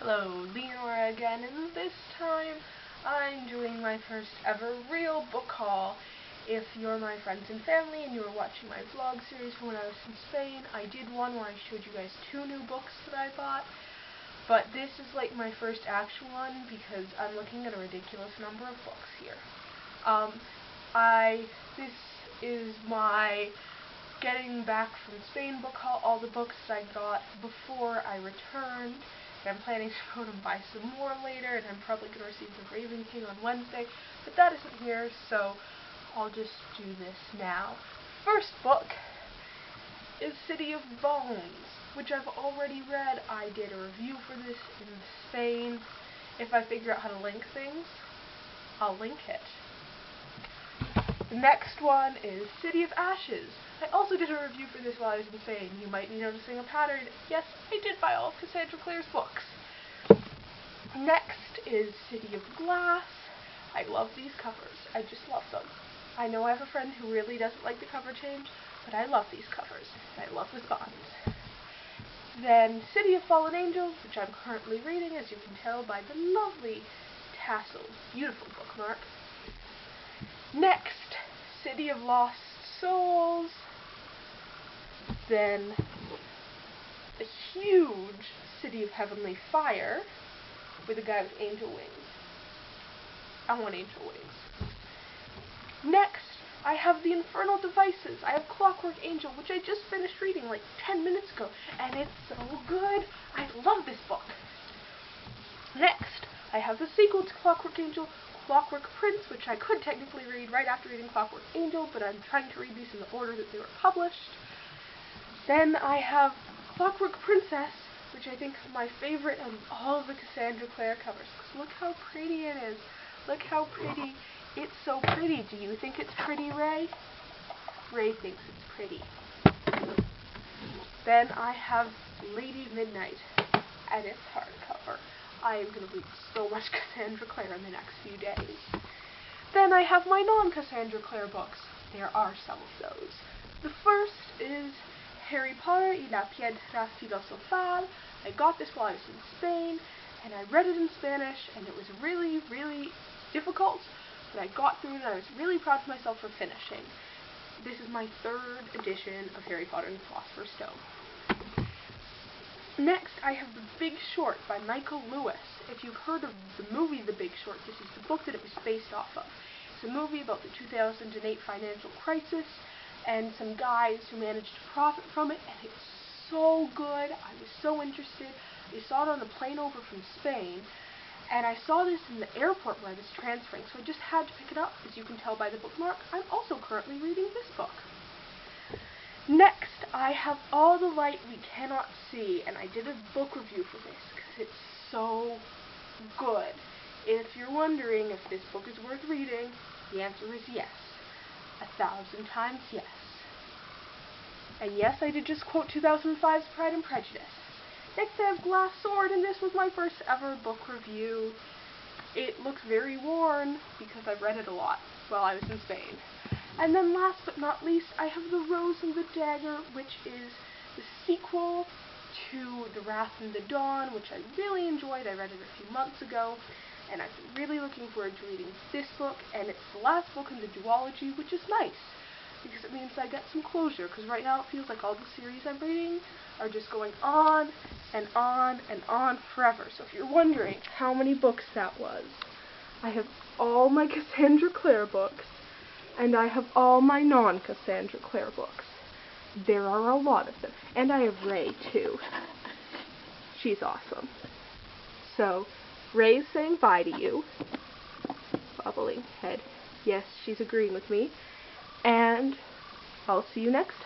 Hello, Leonora again, and this time I'm doing my first ever real book haul. If you're my friends and family and you were watching my vlog series from when I was in Spain, I did one where I showed you guys 2 new books that I bought, but this is like my first actual one because I'm looking at a ridiculous number of books here. This is my getting back from Spain book haul, all the books I got before I returned. I'm planning to go and buy some more later, and I'm probably going to receive The Raven King on Wednesday, but that isn't here, so I'll just do this now. First book is City of Bones, which I've already read. I did a review for this in Spain. If I figure out how to link things, I'll link it. The next one is City of Ashes. I also did a review for this while I was in Spain. You might be noticing a pattern. Yes, I did buy all of Cassandra Clare's books. Next is City of Glass. I love these covers. I just love them. I know I have a friend who really doesn't like the cover change, but I love these covers. I love the spines. Then City of Fallen Angels, which I'm currently reading, as you can tell by the lovely tassels. Beautiful bookmark. Next, City of Lost Souls. Then the huge City of Heavenly Fire with a guy with angel wings. I want angel wings. Next, I have The Infernal Devices. I have Clockwork Angel, which I just finished reading like 10 minutes ago, and it's so good. I love this book. Next, I have the sequel to Clockwork Angel, Clockwork Prince, which I could technically read right after reading Clockwork Angel, but I'm trying to read these in the order that they were published. Then I have Clockwork Princess, which I think is my favorite of all of the Cassandra Clare covers. Because look how pretty it is. Look how pretty. It's so pretty. Do you think it's pretty, Ray? Ray thinks it's pretty. Then I have Lady Midnight, and it's hardcover. I am going to read so much Cassandra Clare in the next few days. Then I have my non-Cassandra Clare books. There are some of those. The first is Harry Potter y la Piedra Filosofal. I got this while I was in Spain, and I read it in Spanish, and it was really, really difficult, but I got through it, and I was really proud of myself for finishing. This is my 3rd edition of Harry Potter and the Philosopher's Stone. Next, I have The Big Short by Michael Lewis. If you've heard of the movie The Big Short, this is the book that it was based off of. It's a movie about the 2008 financial crisis and some guys who managed to profit from it, and it's so good. I was so interested. I saw it on the plane over from Spain, and I saw this in the airport where I was transferring, so I just had to pick it up. As you can tell by the bookmark, I'm also currently reading this book. Next, I have All the Light We Cannot See, and I did a book review for this because it's so good. If you're wondering if this book is worth reading, the answer is yes. 1,000 times yes. And yes, I did just quote 2005's Pride and Prejudice. Next, I have Glass Sword, and this was my first ever book review. It looks very worn because I've read it a lot while I was in Spain. And then last but not least, I have The Rose and the Dagger, which is the sequel to The Wrath and the Dawn, which I really enjoyed. I read it a few months ago, and I've been really looking forward to reading this book, and it's the last book in the duology, which is nice, because it means I get some closure, because right now it feels like all the series I'm reading are just going on and on and on forever. So if you're wondering how many books that was, I have all my Cassandra Clare books, and I have all my non-Cassandra Clare books. There are a lot of them. And I have Ray, too. She's awesome. So, Ray's saying bye to you. Bobbling head. Yes, she's agreeing with me. And I'll see you next time.